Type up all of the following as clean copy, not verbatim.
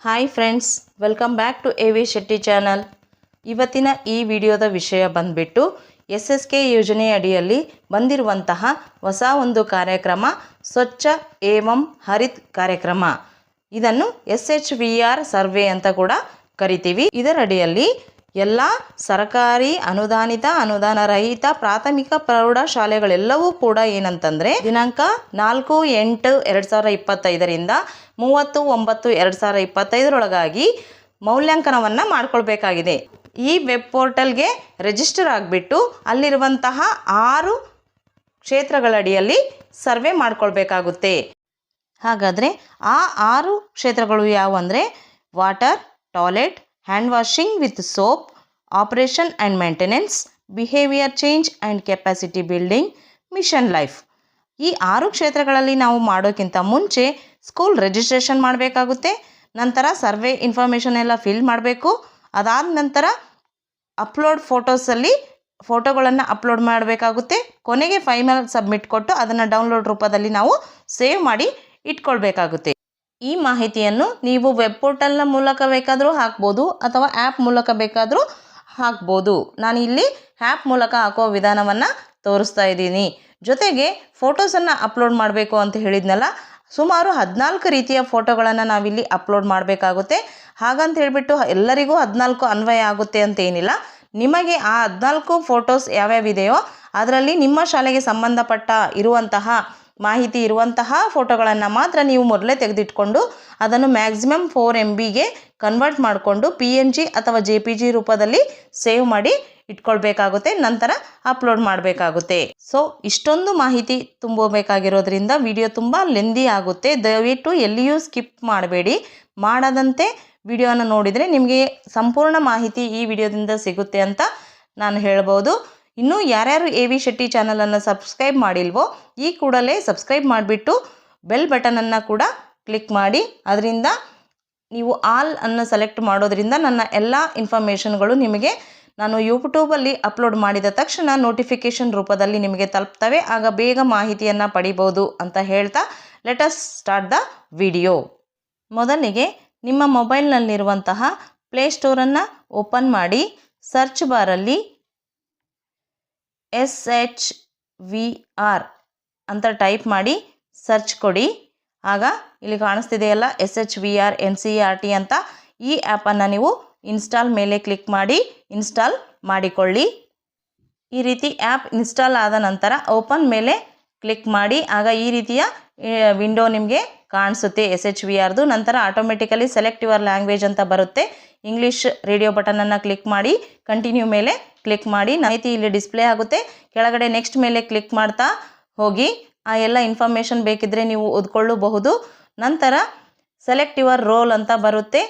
Hi friends, welcome back to A V Shetty channel. ಇವತ್ತಿನ ಈ ವಿಡಿಯೋದ ವಿಷಯ ಬಂದ್ಬಿಟ್ಟು SSK ಯೋಜನೆ ಅಡಿಯಲ್ಲಿ ಬಂದಿರುವಂತಹ ಹೊಸ ಒಂದು ಕಾರ್ಯಕ್ರಮ ಸ್ವಚ್ಛ ಏವಂ ಹರಿತ್ ಕಾರ್ಯಕ್ರಮ. ಇದನ್ನು SHVR ಸರ್ವೆ ಅಂತ ಕೂಡ ಕರಿತೀವಿ. ಇದರಡಿಯಲ್ಲಿ ಎಲ್ಲ ಸರ್ಕಾರಿ ಅನುದಾನಿತ ಅನುದಾನ ರಹಿತ ಪ್ರಾಥಮಿಕ ಪ್ರೌಢ ಶಾಲೆಗಳೆಲ್ಲವೂ ಕೂಡ ಏನಂತಂದರೆ ದಿನಾಂಕ 4/8/2025ರಿಂದ 30/9/2025 ಮೌಲ್ಯಾಂಕನವನ್ನು ಮಾಡ್ಕೊಳ್ಬೇಕಾಗಿದೆ. ಈ ವೆಬ್ ಪೋರ್ಟಲ್ಗೆ ರಿಜಿಸ್ಟರ್ ಆಗಿಬಿಟ್ಟು ಅಲ್ಲಿರುವಂತಹ 6 ಕ್ಷೇತ್ರಗಳಡಿಯಲ್ಲಿ ಸರ್ವೆ ಮಾಡ್ಕೊಳ್ಬೇಕಾಗುತ್ತೆ. ಹಾಗಾದರೆ ಆ 6 ಕ್ಷೇತ್ರಗಳು ಯಾವುವಂದರೆ water, toilet, hand washing with soap, operation and maintenance, behaviour change and capacity building, mission life. ಈ 6 ಕ್ಷೇತ್ರಗಳಲ್ಲಿ ನಾವು ಮಾಡೋಕ್ಕಿಂತ ಮುಂಚೆ ಸ್ಕೂಲ್ ರಿಜಿಸ್ಟ್ರೇಷನ್ ಮಾಡಬೇಕಾಗುತ್ತೆ. ನಂತರ ಸರ್ವೆ ಇನ್ಫಾರ್ಮೇಷನ್ ಎಲ್ಲ ಫಿಲ್ ಮಾಡಬೇಕು. ಅದಾದ ನಂತರ ಅಪ್ಲೋಡ್ ಫೋಟೋಗಳನ್ನು ಅಪ್ಲೋಡ್ ಮಾಡಬೇಕಾಗುತ್ತೆ. ಕೊನೆಗೆ ಫೈನಲ್ ಸಬ್ಮಿಟ್ ಕೊಟ್ಟು ಅದನ್ನು ಡೌನ್ಲೋಡ್ ರೂಪದಲ್ಲಿ ನಾವು ಸೇವ್ ಮಾಡಿ ಇಟ್ಕೊಳ್ಬೇಕಾಗುತ್ತೆ. ಈ ಮಾಹಿತಿಯನ್ನು ನೀವು ವೆಬ್ ಪೋರ್ಟಲ್ನ ಮೂಲಕ ಬೇಕಾದರೂ ಹಾಕ್ಬೋದು ಅಥವಾ ಆ್ಯಪ್ ಮೂಲಕ ಬೇಕಾದರೂ ಹಾಕ್ಬೋದು. ನಾನು ಇಲ್ಲಿ ಆ್ಯಪ್ ಮೂಲಕ ಹಾಕೋ ವಿಧಾನವನ್ನು ತೋರಿಸ್ತಾ ಇದ್ದೀನಿ. ಜೊತೆಗೆ ಫೋಟೋಸನ್ನು ಅಪ್ಲೋಡ್ ಮಾಡಬೇಕು ಅಂತ ಹೇಳಿದ್ನಲ್ಲ, ಸುಮಾರು 14 ರೀತಿಯ ಫೋಟೋಗಳನ್ನು ನಾವಿಲ್ಲಿ ಅಪ್ಲೋಡ್ ಮಾಡಬೇಕಾಗುತ್ತೆ. ಹಾಗಂತ ಹೇಳಿಬಿಟ್ಟು ಎಲ್ಲರಿಗೂ 14 ಅನ್ವಯ ಆಗುತ್ತೆ ಅಂತ ಏನಿಲ್ಲ. ನಿಮಗೆ ಆ 14 ಫೋಟೋಸ್ ಯಾವ್ಯಾವಿದೆಯೋ ಅದರಲ್ಲಿ ನಿಮ್ಮ ಶಾಲೆಗೆ ಸಂಬಂಧಪಟ್ಟ ಮಾಹಿತಿ ಇರುವಂತಹ ಫೋಟೋಗಳನ್ನು ಮಾತ್ರ ನೀವು ಮೊದಲೇ ತೆಗೆದಿಟ್ಕೊಂಡು ಅದನ್ನು ಮ್ಯಾಕ್ಸಿಮಮ್ 4 MBಗೆ ಕನ್ವರ್ಟ್ ಮಾಡಿಕೊಂಡು PNG ಅಥವಾ JPG ರೂಪದಲ್ಲಿ ಸೇವ್ ಮಾಡಿ ಇಟ್ಕೊಳ್ಬೇಕಾಗುತ್ತೆ. ನಂತರ ಅಪ್ಲೋಡ್ ಮಾಡಬೇಕಾಗುತ್ತೆ. ಸೊ ಇಷ್ಟೊಂದು ಮಾಹಿತಿ ತುಂಬಬೇಕಾಗಿರೋದ್ರಿಂದ ವಿಡಿಯೋ ತುಂಬ ಲೆಂದಿ ಆಗುತ್ತೆ. ದಯವಿಟ್ಟು ಎಲ್ಲಿಯೂ ಸ್ಕಿಪ್ ಮಾಡಬೇಡಿ. ಮಾಡದಂತೆ ವಿಡಿಯೋನ ನೋಡಿದರೆ ನಿಮಗೆ ಸಂಪೂರ್ಣ ಮಾಹಿತಿ ಈ ವಿಡಿಯೋದಿಂದ ಸಿಗುತ್ತೆ ಅಂತ ನಾನು ಹೇಳ್ಬೋದು. ಇನ್ನೂ ಯಾರ್ಯಾರು AV ಶೆಟ್ಟಿ ಚಾನಲನ್ನು ಸಬ್ಸ್ಕ್ರೈಬ್ ಮಾಡಿಲ್ವೋ ಈ ಕೂಡಲೇ ಸಬ್ಸ್ಕ್ರೈಬ್ ಮಾಡಿಬಿಟ್ಟು ಬೆಲ್ ಬಟನನ್ನು ಕೂಡ ಕ್ಲಿಕ್ ಮಾಡಿ. ಅದರಿಂದ ನೀವು ಆಲ್ ಅನ್ನು ಸೆಲೆಕ್ಟ್ ಮಾಡೋದ್ರಿಂದ ನನ್ನ ಎಲ್ಲ ಇನ್ಫಾರ್ಮೇಷನ್ಗಳು ನಿಮಗೆ ನಾನು ಯೂಟ್ಯೂಬಲ್ಲಿ ಅಪ್ಲೋಡ್ ಮಾಡಿದ ತಕ್ಷಣ ನೋಟಿಫಿಕೇಷನ್ ರೂಪದಲ್ಲಿ ನಿಮಗೆ ತಲುಪ್ತವೆ. ಆಗ ಬೇಗ ಮಾಹಿತಿಯನ್ನು ಪಡಿಬೋದು ಅಂತ ಹೇಳ್ತಾ let us start the video. ಮೊದಲಿಗೆ ನಿಮ್ಮ ಮೊಬೈಲ್ನಲ್ಲಿರುವಂತಹ ಪ್ಲೇಸ್ಟೋರನ್ನು ಓಪನ್ ಮಾಡಿ ಸರ್ಚ್ ಬಾರಲ್ಲಿ SHVR ಅಂತ ಟೈಪ್ ಮಾಡಿ ಸರ್ಚ್ ಕೊಡಿ. ಆಗ ಇಲ್ಲಿ ಕಾಣಿಸ್ತಿದೆಯಲ್ಲ SHVR NCERT ಅಂತ, ಈ ಆ್ಯಪನ್ನು ನೀವು ಇನ್ಸ್ಟಾಲ್ ಮೇಲೆ ಕ್ಲಿಕ್ ಮಾಡಿ ಇನ್ಸ್ಟಾಲ್ ಮಾಡಿಕೊಳ್ಳಿ. ಈ ರೀತಿ ಆ್ಯಪ್ ಇನ್ಸ್ಟಾಲ್ ಆದ ನಂತರ ಓಪನ್ ಮೇಲೆ ಕ್ಲಿಕ್ ಮಾಡಿ. ಆಗ ಈ ರೀತಿಯ ವಿಂಡೋ ನಿಮಗೆ ಕಾಣಿಸುತ್ತೆ SHVRದು. ನಂತರ ಆಟೋಮೆಟಿಕಲಿ ಸೆಲೆಕ್ಟ್ ಯುವರ್ ಲ್ಯಾಂಗ್ವೇಜ್ ಅಂತ ಬರುತ್ತೆ. ಇಂಗ್ಲೀಷ್ ರೇಡಿಯೋ ಬಟನನ್ನು ಕ್ಲಿಕ್ ಮಾಡಿ ಕಂಟಿನ್ಯೂ ಮೇಲೆ ಕ್ಲಿಕ್ ಮಾಡಿ. ಮಾಹಿತಿ ಇಲ್ಲಿ ಡಿಸ್ಪ್ಲೇ ಆಗುತ್ತೆ. ಕೆಳಗಡೆ ನೆಕ್ಸ್ಟ್ ಮೇಲೆ ಕ್ಲಿಕ್ ಮಾಡ್ತಾ ಹೋಗಿ. ಆ ಎಲ್ಲ ಇನ್ಫಾರ್ಮೇಷನ್ ಬೇಕಿದ್ದರೆ ನೀವು ಓದ್ಕೊಳ್ಳಬಹುದು. ನಂತರ ಸೆಲೆಕ್ಟ್ ಯುವರ್ ರೋಲ್ ಅಂತ ಬರುತ್ತೆ.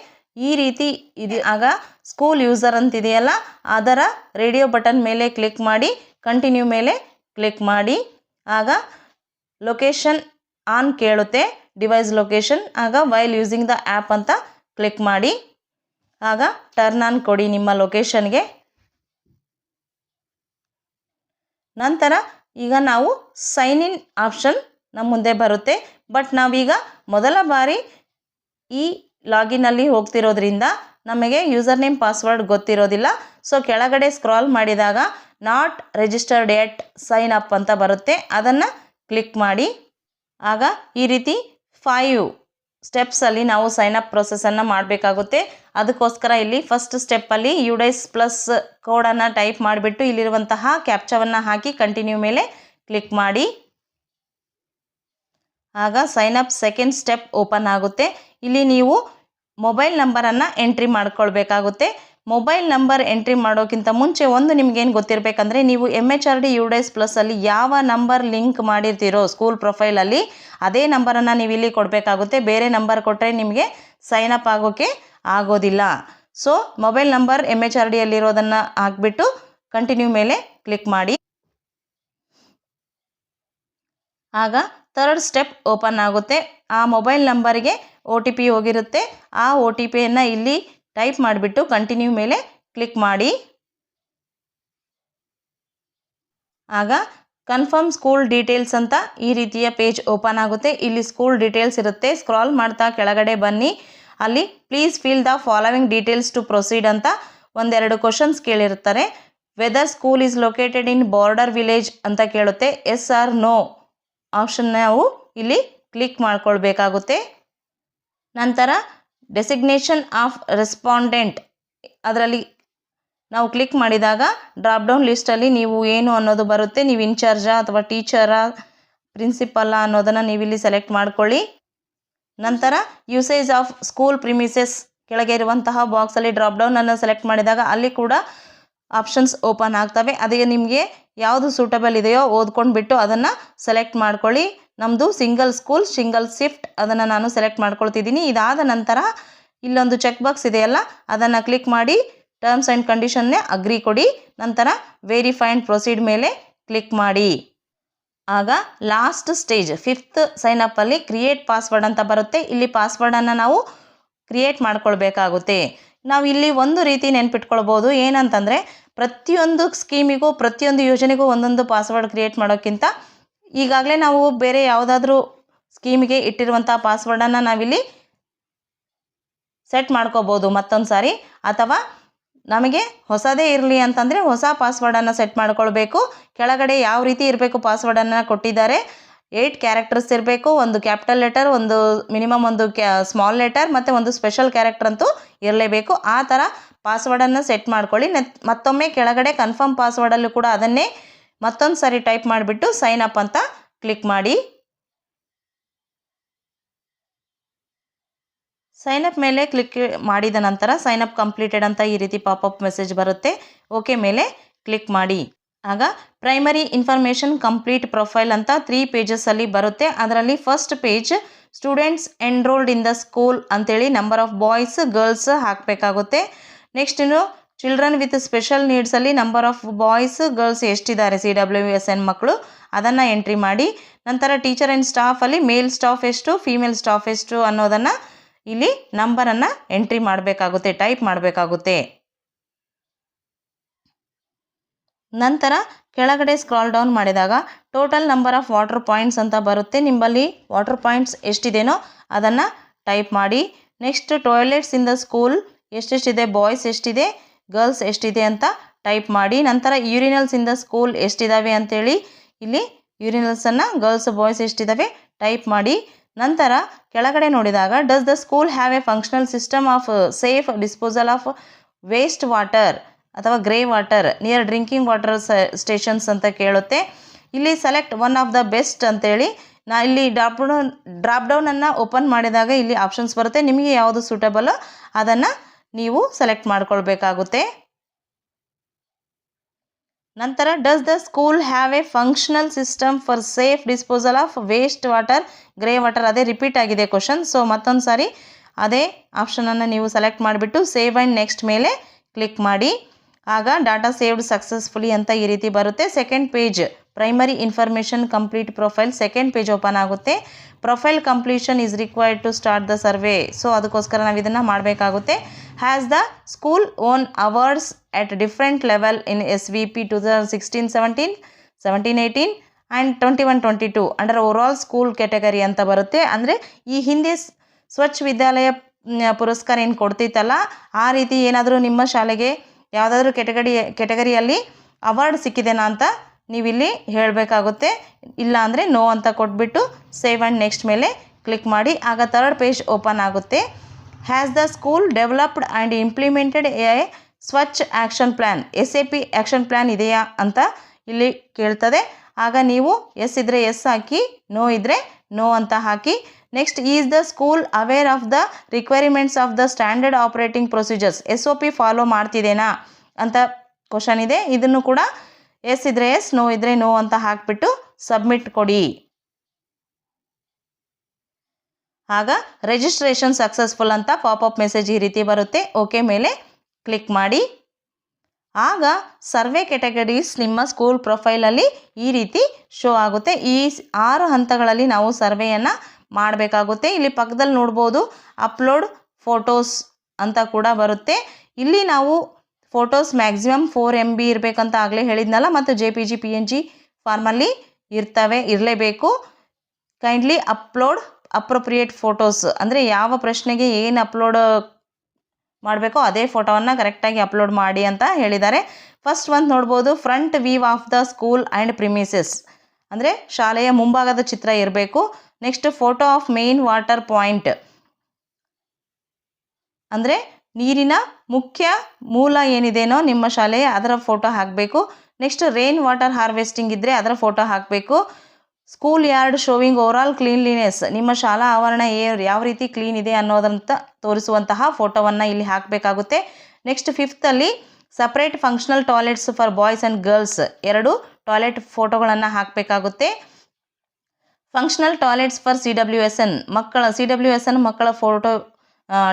ಈ ರೀತಿ ಇದು ಆಗ ಸ್ಕೂಲ್ ಯೂಸರ್ ಅಂತಿದೆಯಲ್ಲ ಅದರ ರೇಡಿಯೋ ಬಟನ್ ಮೇಲೆ ಕ್ಲಿಕ್ ಮಾಡಿ ಕಂಟಿನ್ಯೂ ಮೇಲೆ ಕ್ಲಿಕ್ ಮಾಡಿ. ಆಗ ಲೊಕೇಶನ್ ಆನ್ ಕೇಳುತ್ತೆ, ಡಿವೈಸ್ ಲೊಕೇಶನ್. ಆಗ ವೈಲ್ ಯೂಸಿಂಗ್ ದ ಆ್ಯಪ್ ಅಂತ ಕ್ಲಿಕ್ ಮಾಡಿ. ಆಗ ಟರ್ನ್ ಆನ್ ಕೊಡಿ ನಿಮ್ಮ ಲೊಕೇಶನ್ಗೆ. ನಂತರ ಈಗ ನಾವು ಸೈನ್ ಇನ್ ಆಪ್ಷನ್ ನಮ್ಮ ಮುಂದೆ ಬರುತ್ತೆ. ಬಟ್ ನಾವೀಗ ಮೊದಲ ಬಾರಿ ಈ ಲಾಗಿನಲ್ಲಿ ಹೋಗ್ತಿರೋದ್ರಿಂದ ನಮಗೆ ಯೂಸರ್ ನೇಮ್ ಪಾಸ್ವರ್ಡ್ ಗೊತ್ತಿರೋದಿಲ್ಲ. ಸೊ ಕೆಳಗಡೆ ಸ್ಕ್ರಾಲ್ ಮಾಡಿದಾಗ not registered yet sign up ಅಂತ ಬರುತ್ತೆ. ಅದನ್ನು ಕ್ಲಿಕ್ ಮಾಡಿ. ಆಗ ಈ ರೀತಿ 5 ಸ್ಟೆಪ್ಸಲ್ಲಿ ನಾವು ಸೈನ್ ಅಪ್ ಪ್ರೊಸೆಸನ್ನು ಮಾಡಬೇಕಾಗುತ್ತೆ. ಅದಕ್ಕೋಸ್ಕರ ಇಲ್ಲಿ ಫಸ್ಟ್ ಸ್ಟೆಪ್ಪಲ್ಲಿ UDICE ಪ್ಲಸ್ ಕೋಡನ್ನು ಟೈಪ್ ಮಾಡಿಬಿಟ್ಟು ಇಲ್ಲಿರುವಂತಹ ಕ್ಯಾಪ್ಚಾವನ್ನು ಹಾಕಿ ಕಂಟಿನ್ಯೂ ಮೇಲೆ ಕ್ಲಿಕ್ ಮಾಡಿ. ಆಗ sign up second step open ಆಗುತ್ತೆ. ಇಲ್ಲಿ ನೀವು ಮೊಬೈಲ್ ನಂಬರನ್ನು ಎಂಟ್ರಿ ಮಾಡ್ಕೊಳ್ಬೇಕಾಗುತ್ತೆ. ಮೊಬೈಲ್ ನಂಬರ್ ಎಂಟ್ರಿ ಮಾಡೋಕ್ಕಿಂತ ಮುಂಚೆ ಒಂದು ನಿಮಗೇನು ಗೊತ್ತಿರಬೇಕಂದ್ರೆ, ನೀವು MHRD UDICE ಪ್ಲಸ್ಸಲ್ಲಿ ಯಾವ ನಂಬರ್ ಲಿಂಕ್ ಮಾಡಿರ್ತೀರೋ ಸ್ಕೂಲ್ ಪ್ರೊಫೈಲಲ್ಲಿ ಅದೇ ನಂಬರನ್ನು ನೀವು ಇಲ್ಲಿ ಕೊಡಬೇಕಾಗುತ್ತೆ. ಬೇರೆ ನಂಬರ್ ಕೊಟ್ಟರೆ ನಿಮಗೆ ಸೈನ್ ಅಪ್ ಆಗೋಕ್ಕೆ ಆಗೋದಿಲ್ಲ. ಸೊ ಮೊಬೈಲ್ ನಂಬರ್ MHRDಯಲ್ಲಿರೋದನ್ನು ಹಾಕ್ಬಿಟ್ಟು ಕಂಟಿನ್ಯೂ ಮೇಲೆ ಕ್ಲಿಕ್ ಮಾಡಿ. ಆಗ ಥರ್ಡ್ ಸ್ಟೆಪ್ ಓಪನ್ ಆಗುತ್ತೆ. ಆ ಮೊಬೈಲ್ ನಂಬರಿಗೆ OTP ಹೋಗಿರುತ್ತೆ. ಆ OTPಯನ್ನು ಇಲ್ಲಿ ಟೈಪ್ ಮಾಡಿಬಿಟ್ಟು ಕಂಟಿನ್ಯೂ ಮೇಲೆ ಕ್ಲಿಕ್ ಮಾಡಿ. ಆಗ ಕನ್ಫರ್ಮ್ ಸ್ಕೂಲ್ ಡೀಟೇಲ್ಸ್ ಅಂತ ಈ ರೀತಿಯ ಪೇಜ್ ಓಪನ್ ಆಗುತ್ತೆ. ಇಲ್ಲಿ ಸ್ಕೂಲ್ ಡೀಟೇಲ್ಸ್ ಇರುತ್ತೆ. ಸ್ಕ್ರಾಲ್ ಮಾಡ್ತಾ ಕೆಳಗಡೆ ಬನ್ನಿ. ಅಲ್ಲಿ please fill the following details to proceed ಅಂತ ಒಂದೆರಡು ಕ್ವಶನ್ಸ್ ಕೇಳಿರ್ತಾರೆ. Whether school is located in border village ಅಂತ ಕೇಳುತ್ತೆ. ಎಸ್ ಆರ್ ನೋ ಆಪ್ಷನ್ ನಾವು ಇಲ್ಲಿ ಕ್ಲಿಕ್ ಮಾಡ್ಕೊಳ್ಬೇಕಾಗುತ್ತೆ. ನಂತರ ಡೆಸಿಗ್ನೇಷನ್ ಆಫ್ ರೆಸ್ಪಾಂಡೆಂಟ್ ಅದರಲ್ಲಿ ನಾವು ಕ್ಲಿಕ್ ಮಾಡಿದಾಗ ಡ್ರಾಪ್ ಡೌನ್ ಲಿಸ್ಟಲ್ಲಿ ನೀವು ಏನು ಅನ್ನೋದು ಬರುತ್ತೆ. ನೀವು ಇನ್ಚಾರ್ಜಾ ಅಥವಾ ಟೀಚರಾ ಪ್ರಿನ್ಸಿಪಲ್ಲಾ ಅನ್ನೋದನ್ನು ನೀವಿಲ್ಲಿ ಸೆಲೆಕ್ಟ್ ಮಾಡ್ಕೊಳ್ಳಿ. ನಂತರ ಯೂಸೇಜ್ ಆಫ್ ಸ್ಕೂಲ್ ಪ್ರಿಮಿಸಸ್ ಕೆಳಗೆ ಇರುವಂತಹ ಬಾಕ್ಸಲ್ಲಿ ಡ್ರಾಪ್ ಡೌನನ್ನು ಸೆಲೆಕ್ಟ್ ಮಾಡಿದಾಗ ಅಲ್ಲಿ ಕೂಡ ಆಪ್ಷನ್ಸ್ ಓಪನ್ ಆಗ್ತವೆ. ಅದಕ್ಕೆ ನಿಮಗೆ ಯಾವುದು ಸೂಟಬಲ್ ಇದೆಯೋ ಓದ್ಕೊಂಡು ಬಿಟ್ಟು ಅದನ್ನು ಸೆಲೆಕ್ಟ್ ಮಾಡ್ಕೊಳ್ಳಿ. ನಮ್ಮದು ಸಿಂಗಲ್ ಸ್ಕೂಲ್ ಸಿಂಗಲ್ ಶಿಫ್ಟ್ ಅದನ್ನು ನಾನು ಸೆಲೆಕ್ಟ್ ಮಾಡ್ಕೊಳ್ತಿದ್ದೀನಿ. ಇದಾದ ನಂತರ ಇಲ್ಲೊಂದು ಚೆಕ್ ಬಾಕ್ಸ್ ಇದೆಯಲ್ಲ ಅದನ್ನು ಕ್ಲಿಕ್ ಮಾಡಿ ಟರ್ಮ್ಸ್ ಆ್ಯಂಡ್ ಕಂಡೀಷನ್ನೇ ಅಗ್ರಿ ಕೊಡಿ. ನಂತರ ವೆರಿಫೈ ಆ್ಯಂಡ್ ಪ್ರೊಸೀಡ್ ಮೇಲೆ ಕ್ಲಿಕ್ ಮಾಡಿ. ಆಗ ಲಾಸ್ಟ್ ಸ್ಟೇಜ್ 5th ಸೈನಪ್ಪಲ್ಲಿ ಕ್ರಿಯೇಟ್ ಪಾಸ್ವರ್ಡ್ ಅಂತ ಬರುತ್ತೆ. ಇಲ್ಲಿ ಪಾಸ್ವರ್ಡನ್ನು ನಾವು ಕ್ರಿಯೇಟ್ ಮಾಡ್ಕೊಳ್ಬೇಕಾಗುತ್ತೆ. ನಾವು ಇಲ್ಲಿ ಒಂದು ರೀತಿ ನೆನ್ಪಿಟ್ಕೊಳ್ಬೋದು, ಏನಂತಂದರೆ ಪ್ರತಿಯೊಂದು ಸ್ಕೀಮಿಗೂ ಪ್ರತಿಯೊಂದು ಯೋಜನೆಗೂ ಒಂದೊಂದು ಪಾಸ್ವರ್ಡ್ ಕ್ರಿಯೇಟ್ ಮಾಡೋಕ್ಕಿಂತ ಈಗಾಗಲೇ ನಾವು ಬೇರೆ ಯಾವುದಾದ್ರೂ ಸ್ಕೀಮಿಗೆ ಇಟ್ಟಿರುವಂಥ ಪಾಸ್ವರ್ಡನ್ನು ನಾವಿಲ್ಲಿ ಸೆಟ್ ಮಾಡ್ಕೋಬೋದು ಮತ್ತೊಂದು ಸಾರಿ. ಅಥವಾ ನಮಗೆ ಹೊಸದೇ ಇರಲಿ ಅಂತಂದರೆ ಹೊಸ ಪಾಸ್ವರ್ಡನ್ನು ಸೆಟ್ ಮಾಡ್ಕೊಳ್ಬೇಕು. ಕೆಳಗಡೆ ಯಾವ ರೀತಿ ಇರಬೇಕು ಪಾಸ್ವರ್ಡನ್ನು ಕೊಟ್ಟಿದ್ದಾರೆ. 8 ಕ್ಯಾರೆಕ್ಟರ್ಸ್ ಇರಬೇಕು. ಒಂದು ಕ್ಯಾಪಿಟಲ್ ಲೆಟರ್, ಒಂದು ಮಿನಿಮಮ್ ಒಂದು ಸ್ಮಾಲ್ ಲೆಟರ್ ಮತ್ತು ಒಂದು ಸ್ಪೆಷಲ್ ಕ್ಯಾರೆಕ್ಟರ್ ಅಂತೂ ಇರಲೇಬೇಕು. ಆ ಥರ ಪಾಸ್ವರ್ಡನ್ನು ಸೆಟ್ ಮಾಡ್ಕೊಳ್ಳಿ. ಮತ್ತೊಮ್ಮೆ ಕೆಳಗಡೆ ಕನ್ಫರ್ಮ್ ಪಾಸ್ವರ್ಡಲ್ಲೂ ಕೂಡ ಅದನ್ನೇ ಮತ್ತೊಂದು ಸಾರಿ ಟೈಪ್ ಮಾಡಿಬಿಟ್ಟು ಸೈನ್ ಅಪ್ ಅಂತ ಕ್ಲಿಕ್ ಮಾಡಿ. ಸೈನ್ ಅಪ್ ಮೇಲೆ ಕ್ಲಿಕ್ ಮಾಡಿದ ನಂತರ ಸೈನ್ ಅಪ್ ಕಂಪ್ಲೀಟೆಡ್ ಅಂತ ಈ ರೀತಿ ಪಾಪಪ್ ಮೆಸೇಜ್ ಬರುತ್ತೆ. ಓಕೆ ಮೇಲೆ ಕ್ಲಿಕ್ ಮಾಡಿ. ಆಗ ಪ್ರೈಮರಿ ಇನ್ಫಾರ್ಮೇಷನ್ ಕಂಪ್ಲೀಟ್ ಪ್ರೊಫೈಲ್ ಅಂತ 3 ಪೇಜಸ್ಸಲ್ಲಿ ಬರುತ್ತೆ. ಅದರಲ್ಲಿ first page students enrolled in the school ಅಂತೇಳಿ ನಂಬರ್ ಆಫ್ ಬಾಯ್ಸ್ ಗರ್ಲ್ಸ್ ಹಾಕಬೇಕಾಗುತ್ತೆ. ನೆಕ್ಸ್ಟ್ ಇನ್ನು ಚಿಲ್ಡ್ರನ್ ವಿತ್ ಸ್ಪೆಷಲ್ ನೀಡ್ಸಲ್ಲಿ ನಂಬರ್ ಆಫ್ ಬಾಯ್ಸ್ ಗರ್ಲ್ಸ್ ಎಷ್ಟಿದ್ದಾರೆ CWSN ಮಕ್ಕಳು ಅದನ್ನು ಎಂಟ್ರಿ ಮಾಡಿ. ನಂತರ ಟೀಚರ್ ಆ್ಯಂಡ್ ಸ್ಟಾಫಲ್ಲಿ ಮೇಲ್ ಸ್ಟಾಫ್ ಎಷ್ಟು ಫೀಮೇಲ್ ಸ್ಟಾಫ್ ಎಷ್ಟು ಅನ್ನೋದನ್ನು ಇಲ್ಲಿ ನಂಬರನ್ನು ಎಂಟ್ರಿ ಮಾಡಬೇಕಾಗುತ್ತೆ, ಟೈಪ್ ಮಾಡಬೇಕಾಗುತ್ತೆ. ನಂತರ ಕೆಳಗಡೆ ಸ್ಕ್ರಾಲ್ ಡೌನ್ ಮಾಡಿದಾಗ total number of water points ಅಂತ ಬರುತ್ತೆ. ನಿಮ್ಮಲ್ಲಿ ವಾಟರ್ ಪಾಯಿಂಟ್ಸ್ ಎಷ್ಟಿದೆಯೋ ಅದನ್ನು ಟೈಪ್ ಮಾಡಿ. Next toilets in the school ಎಷ್ಟೆಷ್ಟಿದೆ, ಬಾಯ್ಸ್ ಎಷ್ಟಿದೆ, ಗರ್ಲ್ಸ್ ಎಷ್ಟಿದೆ ಅಂತ ಟೈಪ್ ಮಾಡಿ. ನಂತರ ಯೂರಿನಲ್ಸ್ ಇನ್ ದ ಸ್ಕೂಲ್ ಎಷ್ಟಿದ್ದಾವೆ ಅಂತೇಳಿ ಇಲ್ಲಿ ಯೂರಿನಲ್ಸನ್ನು ಗರ್ಲ್ಸ್ ಬಾಯ್ಸ್ ಎಷ್ಟಿದ್ದಾವೆ ಟೈಪ್ ಮಾಡಿ. ನಂತರ ಕೆಳಗಡೆ ನೋಡಿದಾಗ does the school have a functional system of safe disposal of waste water ಅಥವಾ grey water near drinking water stations ಅಂತ ಕೇಳುತ್ತೆ. ಇಲ್ಲಿ select one of the best ಅಂತೇಳಿ ಇಲ್ಲಿ ಡ್ರಾಪ್ ಡೌನನ್ನು ಓಪನ್ ಮಾಡಿದಾಗ ಇಲ್ಲಿ ಆಪ್ಷನ್ಸ್ ಬರುತ್ತೆ. ನಿಮಗೆ ಯಾವುದು ಸೂಟಬಲ್ ಅದನ್ನು ನೀವು ಸೆಲೆಕ್ಟ್ ಮಾಡ್ಕೊಳ್ಬೇಕಾಗುತ್ತೆ. ನಂತರ does the school have a functional system for safe disposal of waste water grey water ಅದೇ ರಿಪೀಟ್ ಆಗಿದೆ ಕ್ವಶನ್. ಸೊ ಮತ್ತೊಂದು ಸಾರಿ ಅದೇ ಆಪ್ಷನನ್ನು ನೀವು ಸೆಲೆಕ್ಟ್ ಮಾಡಿಬಿಟ್ಟು ಸೇವ್ ಆ್ಯಂಡ್ ನೆಕ್ಸ್ಟ್ ಮೇಲೆ ಕ್ಲಿಕ್ ಮಾಡಿ. ಆಗ ಡಾಟಾ ಸೇವ್ಡ್ ಸಕ್ಸಸ್ಫುಲಿ ಅಂತ ಈ ರೀತಿ ಬರುತ್ತೆ. Second page primary information complete profile second page open ಆಗುತ್ತೆ. Profile completion is required to start the survey. So ಅದಕ್ಕೋಸ್ಕರ ನಾವು ಇದನ್ನು ಮಾಡಬೇಕಾಗುತ್ತೆ. Has the school own awards at different level in SVP 2016-17, 17-18 and 21-22 under overall school category ಅಂತ ಬರುತ್ತೆ. ಅಂದರೆ ಈ ಹಿಂದೆ ಸ್ವಚ್ಛ ವಿದ್ಯಾಲಯ ಪುರಸ್ಕಾರ ಏನು ಕೊಡ್ತಿತ್ತಲ್ಲ ಆ ರೀತಿ ಏನಾದರೂ ನಿಮ್ಮ ಶಾಲೆಗೆ ಯಾವುದಾದ್ರೂ ಕ್ಯಾಟಗರಿಯಲ್ಲಿ ಅವಾರ್ಡ್ ಸಿಕ್ಕಿದೆನಾ ಅಂತ ನೀವಿಲ್ಲಿ ಹೇಳಬೇಕಾಗುತ್ತೆ. ಇಲ್ಲ ಅಂದರೆ ನೋ ಅಂತ ಕೊಟ್ಬಿಟ್ಟು ಸೇವ್ ಆ್ಯಂಡ್ ನೆಕ್ಸ್ಟ್ ಮೇಲೆ ಕ್ಲಿಕ್ ಮಾಡಿ. ಆಗ ಥರ್ಡ್ ಪೇಜ್ ಓಪನ್ ಆಗುತ್ತೆ. Has the school developed and implemented a Swachh action plan SAP action plan ಇದೆಯಾ ಅಂತ ಇಲ್ಲಿ ಕೇಳ್ತದೆ. ಆಗ ನೀವು ಎಸ್ ಇದ್ದರೆ ಎಸ್ ಹಾಕಿ, ನೋ ಇದ್ದರೆ ನೋ ಅಂತ ಹಾಕಿ. Next is the school aware of the requirements of the standard operating procedures SOP follow ಮಾಡ್ತಿದ್ದೇನಾ ಅಂತ ಕ್ವಶನ್ ಇದೆ. ಇದನ್ನು ಕೂಡ ಎಸ್ ಇದ್ದರೆ ಎಸ್, ನೋ ಇದ್ದರೆ ನೋ ಅಂತ ಹಾಕಿಬಿಟ್ಟು ಸಬ್ಮಿಟ್ ಕೊಡಿ. ಆಗ ರಿಜಿಸ್ಟ್ರೇಷನ್ ಸಕ್ಸಸ್ಫುಲ್ ಅಂತ ಪಾಪಪ್ ಮೆಸೇಜ್ ಈ ರೀತಿ ಬರುತ್ತೆ. ಓಕೆ ಮೇಲೆ ಕ್ಲಿಕ್ ಮಾಡಿ. ಆಗ ಸರ್ವೆ ಕ್ಯಾಟಗರೀಸ್ ನಿಮ್ಮ ಸ್ಕೂಲ್ ಪ್ರೊಫೈಲಲ್ಲಿ ಈ ರೀತಿ ಶೋ ಆಗುತ್ತೆ. ಈ 6 ಹಂತಗಳಲ್ಲಿ ನಾವು ಸರ್ವೆಯನ್ನು ಮಾಡಬೇಕಾಗುತ್ತೆ. ಇಲ್ಲಿ ಪಕ್ಕದಲ್ಲಿ ನೋಡ್ಬೋದು ಅಪ್ಲೋಡ್ ಫೋಟೋಸ್ ಅಂತ ಕೂಡ ಬರುತ್ತೆ. ಇಲ್ಲಿ ನಾವು ಫೋಟೋಸ್ ಮ್ಯಾಕ್ಸಿಮಮ್ 4 MB ಇರಬೇಕಂತ ಆಗಲೇ ಹೇಳಿದ್ನಲ್ಲ, ಮತ್ತು JPG PNG ಫಾರ್ಮಲ್ಲಿ ಇರಲೇಬೇಕು. ಕೈಂಡ್ಲಿ ಅಪ್ಲೋಡ್ ಅಪ್ರೋಪ್ರಿಯೇಟ್ ಫೋಟೋಸ್ ಅಂದರೆ ಯಾವ ಪ್ರಶ್ನೆಗೆ ಏನು ಅಪ್ಲೋಡ್ ಮಾಡಬೇಕೋ ಅದೇ ಫೋಟೋವನ್ನು ಕರೆಕ್ಟಾಗಿ ಅಪ್ಲೋಡ್ ಮಾಡಿ ಅಂತ ಹೇಳಿದ್ದಾರೆ. ಫಸ್ಟ್ ಒಂದು ನೋಡ್ಬೋದು, front view of the school and premises ಅಂದರೆ ಶಾಲೆಯ ಮುಂಭಾಗದ ಚಿತ್ರ ಇರಬೇಕು. Next photo of main water point ಅಂದರೆ ನೀರಿನ ಮುಖ್ಯ ಮೂಲ ಏನಿದೆನೋ ನಿಮ್ಮ ಶಾಲೆಯ ಅದರ ಫೋಟೋ ಹಾಕಬೇಕು. ನೆಕ್ಸ್ಟ್ ರೈನ್ ವಾಟರ್ ಹಾರ್ವೆಸ್ಟಿಂಗ್ ಇದ್ದರೆ ಅದರ ಫೋಟೋ ಹಾಕಬೇಕು. School yard sowing overall cleanliness ನಿಮ್ಮ ಶಾಲಾ ಆವರಣ ಯಾವ ರೀತಿ ಕ್ಲೀನ್ ಇದೆ ಅನ್ನೋದಂತ ತೋರಿಸುವಂತಹ ಫೋಟೋವನ್ನು ಇಲ್ಲಿ ಹಾಕಬೇಕಾಗುತ್ತೆ. ನೆಕ್ಸ್ಟ್ ಫಿಫ್ತಲ್ಲಿ separate functional toilets for boys and girls 2 toilet ಫೋಟೋಗಳನ್ನು ಹಾಕಬೇಕಾಗುತ್ತೆ. ಫಂಕ್ಷನಲ್ ಟಾಯ್ಲೆಟ್ಸ್ ಫಾರ್ CWSN ಮಕ್ಕಳ ಫೋಟೋ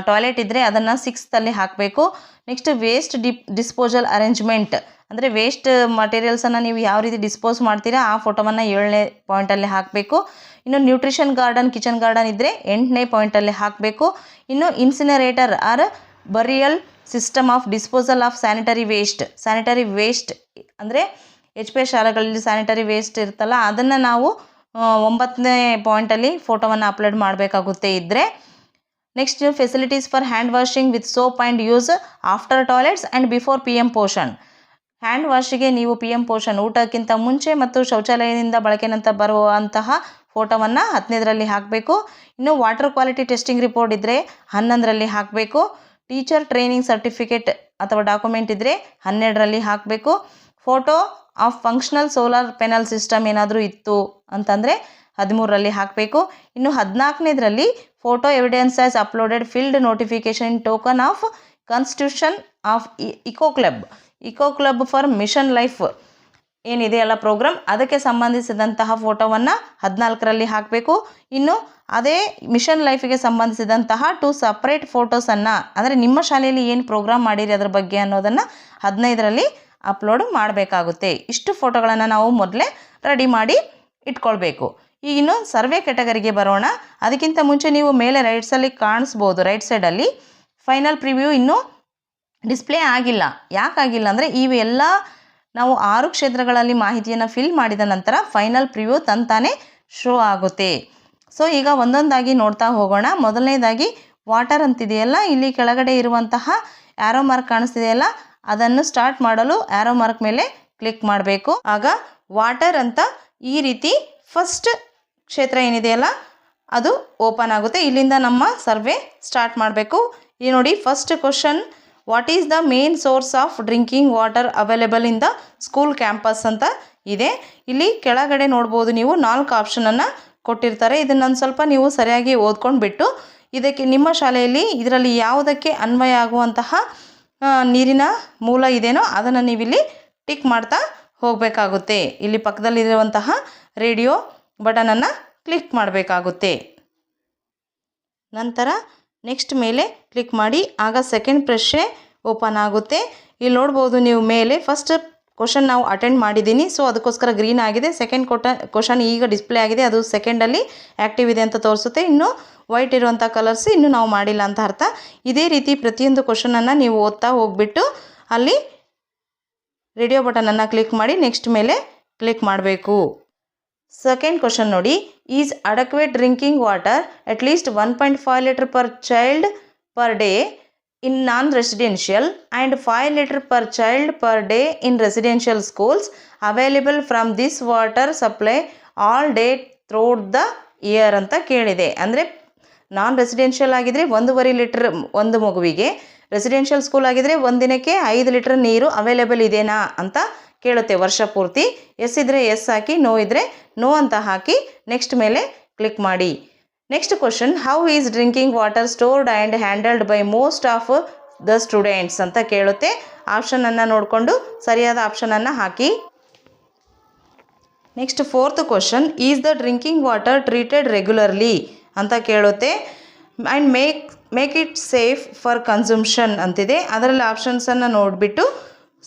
ಟಾಯ್ಲೆಟ್ ಇದ್ದರೆ ಅದನ್ನು 6th ಹಾಕಬೇಕು. ನೆಕ್ಸ್ಟ್ ವೇಸ್ಟ್ ಡಿಸ್ಪೋಸಲ್ ಅರೇಂಜ್ಮೆಂಟ್ ಅಂದರೆ ವೇಸ್ಟ್ ಮಟೀರಿಯಲ್ಸನ್ನು ನೀವು ಯಾವ ರೀತಿ ಡಿಸ್ಪೋಸ್ ಮಾಡ್ತೀರಾ ಆ ಫೋಟೋವನ್ನು 7ನೇ ಪಾಯಿಂಟಲ್ಲಿ ಹಾಕಬೇಕು. ಇನ್ನು ನ್ಯೂಟ್ರಿಷನ್ ಗಾರ್ಡನ್ ಕಿಚನ್ ಗಾರ್ಡನ್ ಇದ್ದರೆ 8ನೇ ಪಾಯಿಂಟಲ್ಲಿ ಹಾಕಬೇಕು. ಇನ್ನು incinerator or burial system of disposal of sanitary waste ಅಂದರೆ HP ಶಾಲೆಗಳಲ್ಲಿ ಸ್ಯಾನಿಟರಿ ವೇಸ್ಟ್ ಇರುತ್ತಲ್ಲ ಅದನ್ನು ನಾವು 9ನೇ ಪಾಯಿಂಟಲ್ಲಿ ಫೋಟೋವನ್ನು ಅಪ್ಲೋಡ್ ಮಾಡಬೇಕಾಗುತ್ತೆ ಇದ್ದರೆ. Next facilities for hand washing with soap and use after toilets and before PM Poshan hand ವಾಶಿಗೆ ನೀವು PM ಪೋಷನ್ ಊಟಕ್ಕಿಂತ ಮುಂಚೆ ಮತ್ತು ಶೌಚಾಲಯದಿಂದ ಬಳಕೆ ನಂತರ ಬರುವಂತಹ ಫೋಟೋವನ್ನು 10ನೇದರಲ್ಲಿ ಹಾಕಬೇಕು. ಇನ್ನು ವಾಟರ್ ಕ್ವಾಲಿಟಿ ಟೆಸ್ಟಿಂಗ್ ರಿಪೋರ್ಟ್ ಇದ್ದರೆ 11ರಲ್ಲಿ ಹಾಕಬೇಕು. ಟೀಚರ್ ಟ್ರೈನಿಂಗ್ ಸರ್ಟಿಫಿಕೇಟ್ ಅಥವಾ ಡಾಕ್ಯುಮೆಂಟ್ ಇದ್ದರೆ 12ರಲ್ಲಿ ಹಾಕಬೇಕು. Photo of functional solar panel system ಏನಾದರೂ ಇತ್ತು ಅಂತಂದರೆ 13ರಲ್ಲಿ ಹಾಕಬೇಕು. ಇನ್ನು 14ನೇದರಲ್ಲಿ photo evidence as uploaded field notification token of constitution of eco club for mission life ಏನಿದೆಯಲ್ಲ ಪ್ರೋಗ್ರಾಮ್ ಅದಕ್ಕೆ ಸಂಬಂಧಿಸಿದಂತಹ ಫೋಟೋವನ್ನು 14ರಲ್ಲಿ ಹಾಕಬೇಕು. ಇನ್ನು ಅದೇ ಮಿಷನ್ ಲೈಫಿಗೆ ಸಂಬಂಧಿಸಿದಂತಹ 2 ಸಪ್ರೇಟ್ ಫೋಟೋಸನ್ನು ಅಂದರೆ ನಿಮ್ಮ ಶಾಲೆಯಲ್ಲಿ ಏನು ಪ್ರೋಗ್ರಾಮ್ ಮಾಡಿರಿ ಅದರ ಬಗ್ಗೆ ಅನ್ನೋದನ್ನು 15ರಲ್ಲಿ ಅಪ್ಲೋಡ್ ಮಾಡಬೇಕಾಗುತ್ತೆ. ಇಷ್ಟು ಫೋಟೋಗಳನ್ನು ನಾವು ಮೊದಲೇ ರೆಡಿ ಮಾಡಿ ಇಟ್ಕೊಳ್ಬೇಕು. ಈಗ ಇನ್ನು ಸರ್ವೆ ಕ್ಯಾಟಗರಿಗೆ ಬರೋಣ. ಅದಕ್ಕಿಂತ ಮುಂಚೆ ನೀವು ಮೇಲೆ ರೈಟ್ ಸೈಡಲ್ಲಿ ಫೈನಲ್ ಪ್ರಿವ್ಯೂ ಇನ್ನೂ ಡಿಸ್ಪ್ಲೇ ಆಗಿಲ್ಲ. ಯಾಕಾಗಿಲ್ಲ ಅಂದರೆ ಇವೆಲ್ಲ ನಾವು 6 ಕ್ಷೇತ್ರಗಳಲ್ಲಿ ಮಾಹಿತಿಯನ್ನು ಫಿಲ್ ಮಾಡಿದ ನಂತರ ಫೈನಲ್ ಪ್ರಿವ್ಯೂ ತಂತಾನೆ ಶೋ ಆಗುತ್ತೆ. ಸೊ ಈಗ ಒಂದೊಂದಾಗಿ ನೋಡ್ತಾ ಹೋಗೋಣ. ಮೊದಲನೇದಾಗಿ ವಾಟರ್ ಅಂತಿದೆಯಲ್ಲ, ಇಲ್ಲಿ ಕೆಳಗಡೆ ಇರುವಂತಹ ಆ್ಯರೋ ಮಾರ್ಕ್ ಕಾಣಿಸ್ತಿದೆಯಲ್ಲ ಅದನ್ನು ಸ್ಟಾರ್ಟ್ ಮಾಡಲು ಆ್ಯರೋ ಮಾರ್ಕ್ ಮೇಲೆ ಕ್ಲಿಕ್ ಮಾಡಬೇಕು. ಆಗ ವಾಟರ್ ಅಂತ ಈ ರೀತಿ ಫಸ್ಟ್ ಕ್ಷೇತ್ರ ಏನಿದೆಯಲ್ಲ ಅದು ಓಪನ್ ಆಗುತ್ತೆ. ಇಲ್ಲಿಂದ ನಮ್ಮ ಸರ್ವೆ ಸ್ಟಾರ್ಟ್ ಮಾಡಬೇಕು. ಈ ನೋಡಿ first question, what is the main source of drinking water available in the school campus ಅಂತ ಇದೆ. ಇಲ್ಲಿ ಕೆಳಗಡೆ ನೋಡ್ಬೋದು ನೀವು 4 ಆಪ್ಷನನ್ನು ಕೊಟ್ಟಿರ್ತಾರೆ. ಇದನ್ನೊಂದು ಸ್ವಲ್ಪ ನೀವು ಸರಿಯಾಗಿ ಓದ್ಕೊಂಡು ಬಿಟ್ಟು ಇದಕ್ಕೆ ನಿಮ್ಮ ಶಾಲೆಯಲ್ಲಿ ಇದರಲ್ಲಿ ಯಾವುದಕ್ಕೆ ಅನ್ವಯ ಆಗುವಂತಹ ನೀರಿನ ಮೂಲ ಇದೆಯೋ ಅದನ್ನು ನೀವಿಲ್ಲಿ ಟಿಕ್ ಮಾಡ್ತಾ ಹೋಗಬೇಕಾಗುತ್ತೆ. ಇಲ್ಲಿ ಪಕ್ಕದಲ್ಲಿರುವಂತಹ ರೇಡಿಯೋ ಬಟನನ್ನು ಕ್ಲಿಕ್ ಮಾಡಬೇಕಾಗುತ್ತೆ. ನಂತರ ನೆಕ್ಸ್ಟ್ ಮೇಲೆ ಕ್ಲಿಕ್ ಮಾಡಿ ಆಗ ಸೆಕೆಂಡ್ ಪ್ರಶ್ನೆ ಓಪನ್ ಆಗುತ್ತೆ. ಇಲ್ಲಿ ನೋಡ್ಬೋದು ನೀವು ಮೇಲೆ ಫಸ್ಟ್ ಕ್ವಶನ್ ನಾವು ಅಟೆಂಡ್ ಮಾಡಿದ್ದೀನಿ, ಸೊ ಅದಕ್ಕೋಸ್ಕರ ಗ್ರೀನ್ ಆಗಿದೆ. ಸೆಕೆಂಡ್ ಕ್ವಶನ್ ಈಗ ಡಿಸ್ಪ್ಲೇ ಆಗಿದೆ, ಅದು ಸೆಕೆಂಡಲ್ಲಿ ಆ್ಯಕ್ಟಿವ್ ಇದೆ ಅಂತ ತೋರಿಸುತ್ತೆ. ಇನ್ನು ವೈಟ್ ಇರುವಂಥ ಕಲರ್ಸ್ ಇನ್ನೂ ನಾವು ಮಾಡಿಲ್ಲ ಅಂತ ಅರ್ಥ. ಇದೇ ರೀತಿ ಪ್ರತಿಯೊಂದು ಕ್ವಶನನ್ನು ನೀವು ಓದ್ತಾ ಹೋಗಿಬಿಟ್ಟು ಅಲ್ಲಿ ರೇಡಿಯೋ ಬಟನನ್ನು ಕ್ಲಿಕ್ ಮಾಡಿ ನೆಕ್ಸ್ಟ್ ಮೇಲೆ ಕ್ಲಿಕ್ ಮಾಡಬೇಕು. ಸೆಕೆಂಡ್ ಕ್ವಶನ್ ನೋಡಿ, is adequate drinking water at least 1.5 litre per child per day in non-residential and 5 liter per child per day in residential schools available from this water supply all day throughout the year ಅಂತ ಕೇಳಿದೆ. ಅಂದರೆ ನಾನ್ residential ಆಗಿದ್ರೆ 1.5 litre ಒಂದು ಮಗುವಿಗೆ, residential school ಆಗಿದ್ರೆ ಒಂದಿನಕ್ಕೆ 5 litre ನೀರು available ಇದೆನಾ ಅಂತ ಕೇಳುತ್ತೆ ವರ್ಷ ಪೂರ್ತಿ. ಎಸ್ ಇದ್ದರೆ ಎಸ್ ಹಾಕಿ, ನೋ ಇದ್ದರೆ ನೋ ಅಂತ ಹಾಕಿ ನೆಕ್ಸ್ಟ್ ಮೇಲೆ ಕ್ಲಿಕ್ ಮಾಡಿ. Next question, how is drinking water stored and handled by most of the students ಅಂತ ಕೇಳುತ್ತೆ. ಆಪ್ಷನನ್ನು ನೋಡಿಕೊಂಡು ಸರಿಯಾದ ಆಪ್ಷನನ್ನು ಹಾಕಿ. Next fourth question, is the drinking water treated regularly ಅಂತ ಕೇಳುತ್ತೆ. And make it safe for consumption ಅಂತಿದೆ. ಅದರಲ್ಲಿ ಆಪ್ಷನ್ಸನ್ನು ನೋಡಿಬಿಟ್ಟು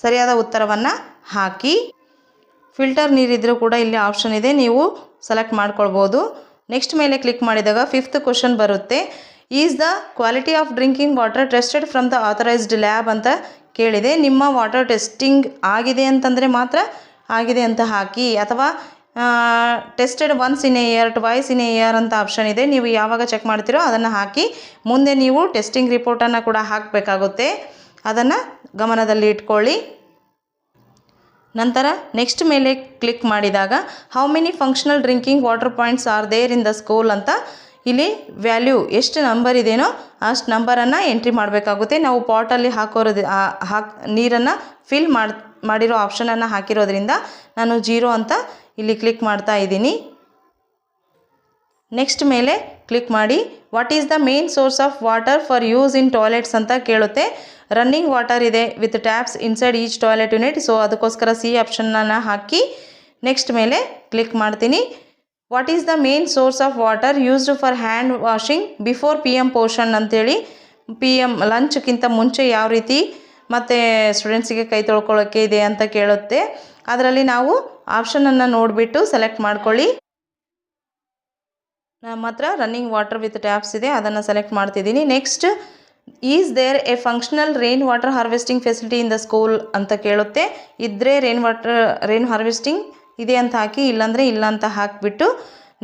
ಸರಿಯಾದ ಉತ್ತರವನ್ನು ಹಾಕಿ. ಫಿಲ್ಟರ್ ನೀರಿದ್ದರೂ ಕೂಡ ಇಲ್ಲಿ ಆಪ್ಷನ್ ಇದೆ, ನೀವು ಸೆಲೆಕ್ಟ್ ಮಾಡ್ಕೊಳ್ಬೋದು. ನೆಕ್ಸ್ಟ್ ಮೇಲೆ ಕ್ಲಿಕ್ ಮಾಡಿದಾಗ ಫಿಫ್ತ್ ಕ್ವಶನ್ ಬರುತ್ತೆ, is the quality of drinking water tested from the authorised lab ಅಂತ ಕೇಳಿದೆ. ನಿಮ್ಮ ವಾಟರ್ ಟೆಸ್ಟಿಂಗ್ ಆಗಿದೆ ಅಂತಂದರೆ ಮಾತ್ರ ಆಗಿದೆ ಅಂತ ಹಾಕಿ, ಅಥವಾ tested once in a year, twice in a year ಅಂತ ಆಪ್ಷನ್ ಇದೆ. ನೀವು ಯಾವಾಗ ಚೆಕ್ ಮಾಡ್ತೀರೋ ಅದನ್ನು ಹಾಕಿ ಮುಂದೆ ನೀವು ಟೆಸ್ಟಿಂಗ್ ರಿಪೋರ್ಟನ್ನು ಕೂಡ ಹಾಕಬೇಕಾಗುತ್ತೆ. ಅದನ್ನು ಗಮನದಲ್ಲಿ ಇಟ್ಕೊಳ್ಳಿ. ನಂತರ ನೆಕ್ಸ್ಟ್ ಮೇಲೆ ಕ್ಲಿಕ್ ಮಾಡಿದಾಗ how many functional drinking water points are there in the school ಅಂತ ಇಲ್ಲಿ ವ್ಯಾಲ್ಯೂ ಎಷ್ಟು ನಂಬರ್ ಇದೆಯೋ ಅಷ್ಟು ನಂಬರನ್ನು ಎಂಟ್ರಿ ಮಾಡಬೇಕಾಗುತ್ತೆ. ನಾವು ಪಾಟಲ್ಲಿ ನೀರನ್ನು ಫಿಲ್ ಮಾಡಿರೋ ಆಪ್ಷನನ್ನು ಹಾಕಿರೋದ್ರಿಂದ ನಾನು 0 ಅಂತ ಇಲ್ಲಿ ಕ್ಲಿಕ್ ಮಾಡ್ತಾ ಇದ್ದೀನಿ. ನೆಕ್ಸ್ಟ್ ಮೇಲೆ ಕ್ಲಿಕ್ ಮಾಡಿ what is the main source of water for use in toilets ಅಂತ ಕೇಳುತ್ತೆ. ರನ್ನಿಂಗ್ ವಾಟರ್ ಇದೆ with taps inside each toilet unit. So ಅದಕ್ಕೋಸ್ಕರ ಸಿ ಆಪ್ಷನನ್ನು ಹಾಕಿ ನೆಕ್ಸ್ಟ್ ಮೇಲೆ ಕ್ಲಿಕ್ ಮಾಡ್ತೀನಿ. What is the main source of water used for hand washing before PM portion ಅಂತೇಳಿ PM ಲಂಚ್ಗಿಂತ ಮುಂಚೆ ಯಾವ ರೀತಿ ಮತ್ತು ಸ್ಟೂಡೆಂಟ್ಸಿಗೆ ಕೈ ತೊಳ್ಕೊಳ್ಳೋಕ್ಕೆ ಇದೆ ಅಂತ ಕೇಳುತ್ತೆ. ಅದರಲ್ಲಿ ನಾವು ಆಪ್ಷನನ್ನು ನೋಡಿಬಿಟ್ಟು ಸೆಲೆಕ್ಟ್ ಮಾಡ್ಕೊಳ್ಳಿ. ನಮ್ಮ ಹತ್ರ ರನ್ನಿಂಗ್ ವಾಟರ್ ವಿತ್ ಟ್ಯಾಪ್ಸ್ ಇದೆ, ಅದನ್ನು ಸೆಲೆಕ್ಟ್ ಮಾಡ್ತಿದ್ದೀನಿ. Next is there a functional rain water harvesting facility in the school ಅಂತ ಕೇಳುತ್ತೆ. ಇದ್ದರೆ ರೈನ್ ಹಾರ್ವೆಸ್ಟಿಂಗ್ ಇದೆ ಅಂತ ಹಾಕಿ, ಇಲ್ಲಾಂದರೆ ಇಲ್ಲ ಅಂತ ಹಾಕಿಬಿಟ್ಟು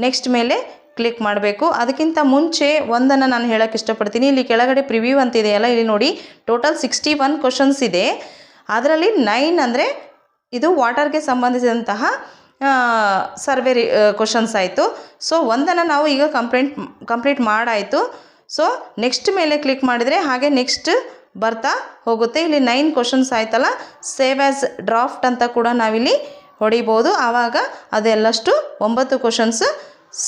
ನೆಕ್ಸ್ಟ್ ಮೇಲೆ ಕ್ಲಿಕ್ ಮಾಡಬೇಕು. ಅದಕ್ಕಿಂತ ಮುಂಚೆ ಒಂದನ್ನು ನಾನು ಹೇಳೋಕ್ಕೆ ಇಷ್ಟಪಡ್ತೀನಿ. ಇಲ್ಲಿ ಕೆಳಗಡೆ ಪ್ರಿವ್ಯೂ ಅಂತ ಇದೆಯಲ್ಲ, ಇಲ್ಲಿ ನೋಡಿ ಟೋಟಲ್ 61 ಕ್ವಶನ್ಸ್ ಇದೆ. ಅದರಲ್ಲಿ 9 ಅಂದರೆ ಇದು ವಾಟರ್ಗೆ ಸಂಬಂಧಿಸಿದಂತಹ ಸರ್ವೆ ಕ್ವಶನ್ಸ್ ಆಯಿತು. ಸೊ ಒಂದನ್ನು ನಾವು ಈಗ ಕಂಪ್ಲೀಟ್ ಮಾಡಾಯಿತು. ಸೊ ನೆಕ್ಸ್ಟ್ ಮೇಲೆ ಕ್ಲಿಕ್ ಮಾಡಿದರೆ ಹಾಗೆ ನೆಕ್ಸ್ಟ್ ಬರ್ತಾ ಹೋಗುತ್ತೆ. ಇಲ್ಲಿ 9 ಕ್ವಶನ್ಸ್ ಆಯ್ತಲ್ಲ, ಸೇವ್ ಆ್ಯಸ್ ಡ್ರಾಫ್ಟ್ ಅಂತ ಕೂಡ ನಾವಿಲ್ಲಿ ಹೊಡಿಬೋದು. ಆವಾಗ ಅದೆಲ್ಲಷ್ಟು 9 ಕ್ವಶನ್ಸ್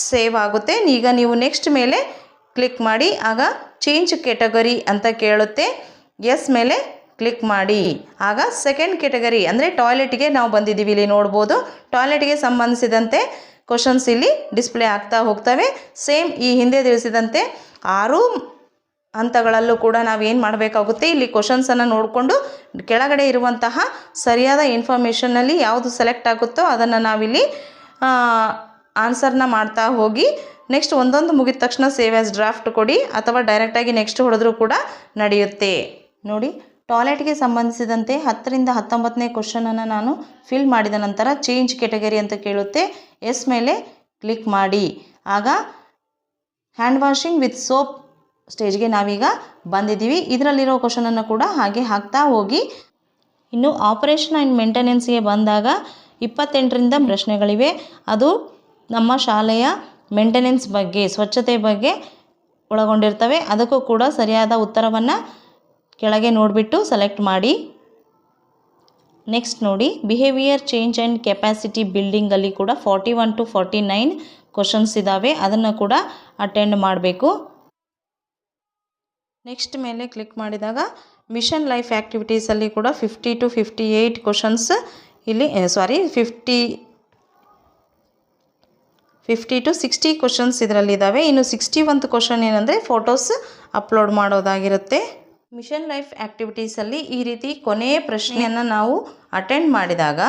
ಸೇವ್ ಆಗುತ್ತೆ. ಈಗ ನೀವು ನೆಕ್ಸ್ಟ್ ಮೇಲೆ ಕ್ಲಿಕ್ ಮಾಡಿ ಆಗ ಚೇಂಜ್ ಕೆಟಗರಿ ಅಂತ ಕೇಳುತ್ತೆ. ಎಸ್ ಮೇಲೆ ಕ್ಲಿಕ್ ಮಾಡಿ ಆಗ ಸೆಕೆಂಡ್ ಕೆಟಗರಿ ಅಂದರೆ ಟಾಯ್ಲೆಟ್ಗೆ ನಾವು ಬಂದಿದ್ದೀವಿ. ಇಲ್ಲಿ ನೋಡ್ಬೋದು ಟಾಯ್ಲೆಟ್ಗೆ ಸಂಬಂಧಿಸಿದಂತೆ ಕ್ವಶನ್ಸ್ ಇಲ್ಲಿ ಡಿಸ್ಪ್ಲೇ ಆಗ್ತಾ ಹೋಗ್ತವೆ. ಸೇಮ್ ಈ ಹಿಂದೆ ತಿಳಿಸಿದಂತೆ 6 ಹಂತಗಳಲ್ಲೂ ಕೂಡ ನಾವು ಏನು ಮಾಡಬೇಕಾಗುತ್ತೆ, ಇಲ್ಲಿ ಕ್ವಶನ್ಸನ್ನು ನೋಡಿಕೊಂಡು ಕೆಳಗಡೆ ಇರುವಂತಹ ಸರಿಯಾದ ಇನ್ಫಾರ್ಮೇಷನ್ನಲ್ಲಿ ಯಾವುದು ಸೆಲೆಕ್ಟ್ ಆಗುತ್ತೋ ಅದನ್ನು ನಾವಿಲ್ಲಿ ಆನ್ಸರ್ನ ಮಾಡ್ತಾ ಹೋಗಿ ನೆಕ್ಸ್ಟ್ ಒಂದೊಂದು ಮುಗಿದ ತಕ್ಷಣ ಸೇವ್ ಆ್ಯಸ್ ಡ್ರಾಫ್ಟ್ ಕೊಡಿ ಅಥವಾ ಡೈರೆಕ್ಟಾಗಿ ನೆಕ್ಸ್ಟ್ ಹೊಡೆದ್ರೂ ಕೂಡ ನಡೆಯುತ್ತೆ. ನೋಡಿ ಟಾಯ್ಲೆಟ್ಗೆ ಸಂಬಂಧಿಸಿದಂತೆ 10ರಿಂದ 19ನೇ ಕ್ವಶನನ್ನು ನಾನು ಫಿಲ್ ಮಾಡಿದ ನಂತರ ಚೇಂಜ್ ಕೆಟಗರಿ ಅಂತ ಕೇಳುತ್ತೆ. ಎಸ್ ಮೇಲೆ ಕ್ಲಿಕ್ ಮಾಡಿ ಆಗ ಹ್ಯಾಂಡ್ ವಾಷಿಂಗ್ ವಿತ್ ಸೋಪ್ ಸ್ಟೇಜ್ಗೆ ನಾವೀಗ ಬಂದಿದ್ದೀವಿ. ಇದರಲ್ಲಿರೋ ಕ್ವಶನನ್ನು ಕೂಡ ಹಾಗೆ ಹಾಕ್ತಾ ಹೋಗಿ ಇನ್ನು ಆಪರೇಷನ್ ಆ್ಯಂಡ್ ಮೇಂಟೆನೆನ್ಸ್ಗೆ ಬಂದಾಗ 28ರಿಂದ ಪ್ರಶ್ನೆಗಳಿವೆ. ಅದು ನಮ್ಮ ಶಾಲೆಯ ಮೇಂಟೆನೆನ್ಸ್ ಬಗ್ಗೆ, ಸ್ವಚ್ಛತೆ ಬಗ್ಗೆ ಒಳಗೊಂಡಿರ್ತವೆ. ಅದಕ್ಕೂ ಕೂಡ ಸರಿಯಾದ ಉತ್ತರವನ್ನು ಕೆಳಗೆ ನೋಡಿಬಿಟ್ಟು ಸೆಲೆಕ್ಟ್ ಮಾಡಿ. ನೆಕ್ಸ್ಟ್ ನೋಡಿ ಬಿಹೇವಿಯರ್ ಚೇಂಜ್ ಆ್ಯಂಡ್ ಕೆಪಾಸಿಟಿ ಬಿಲ್ಡಿಂಗಲ್ಲಿ ಕೂಡ 41 to 49 ಕ್ವಶನ್ಸ್ ಇದ್ದಾವೆ. ಅದನ್ನು ಕೂಡ ಅಟೆಂಡ್ ಮಾಡಬೇಕು. ನೆಕ್ಸ್ಟ್ ಮೇಲೆ ಕ್ಲಿಕ್ ಮಾಡಿದಾಗ ಮಿಷನ್ ಲೈಫ್ ಆ್ಯಕ್ಟಿವಿಟೀಸಲ್ಲಿ ಕೂಡ 50 to 58 ಕ್ವಶನ್ಸ್ ಇಲ್ಲಿ 50 to 60 ಕ್ವಶನ್ಸ್ ಇದರಲ್ಲಿದ್ದಾವೆ. ಇನ್ನು 61th ಕ್ವಶನ್ ಏನಂದರೆ ಫೋಟೋಸ್ ಅಪ್ಲೋಡ್ ಮಾಡೋದಾಗಿರುತ್ತೆ. ಮಿಷನ್ ಲೈಫ್ ಆ್ಯಕ್ಟಿವಿಟೀಸಲ್ಲಿ ಈ ರೀತಿ ಕೊನೆಯ ಪ್ರಶ್ನೆಯನ್ನು ನಾವು ಅಟೆಂಡ್ ಮಾಡಿದಾಗ